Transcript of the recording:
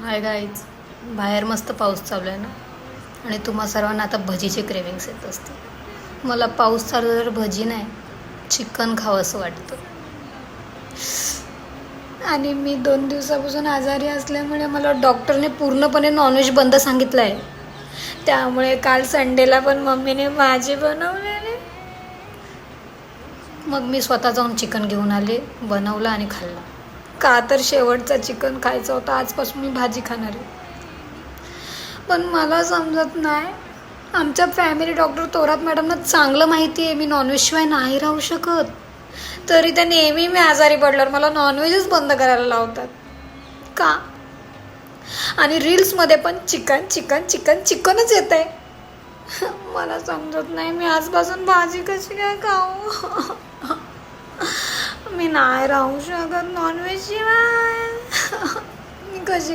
Hi guys, बाहेर मस्त पाऊस चालू आहे ना. आणि तुम्हा सर्वांना आता भजीचे क्रेविंग्स येत असते. मला पाऊस चालू झाल्यावर भजी नाही, चिकन खावं असं वाटतं. आणि मी 2 दिवसापासून आजारी असल्यामुळे मला डॉक्टरने पूर्णपणे नॉनव्हेज बंद सांगितलं आहे. त्यामुळे काल संडेला पण मम्मीने भाजी बनवलेली. मग मी स्वतः जाऊन चिकन घेऊन आले, बनवलं आणि खाल्लं. का तर शेवटचा चिकन खायचा होता. आजपासून मी भाजी खाणार आहे. पण मला समजत नाही, आमच्या फॅमिली डॉक्टर थोरात मॅडमना चांगलं माहिती आहे मी नॉनव्हेजशिवाय नाही राहू शकत. तरी त्या नेहमी मी आजारी पडल्यावर मला नॉनव्हेजच बंद करायला लावतात. का? आणि रील्समध्ये पण चिकन चिकन चिकन चिकनच येत आहे. मला समजत नाही, मी आजपासून भाजी कशी काय खाऊ. मी नाही राहू शकत नॉनव्हेज शिवाय. मी कशी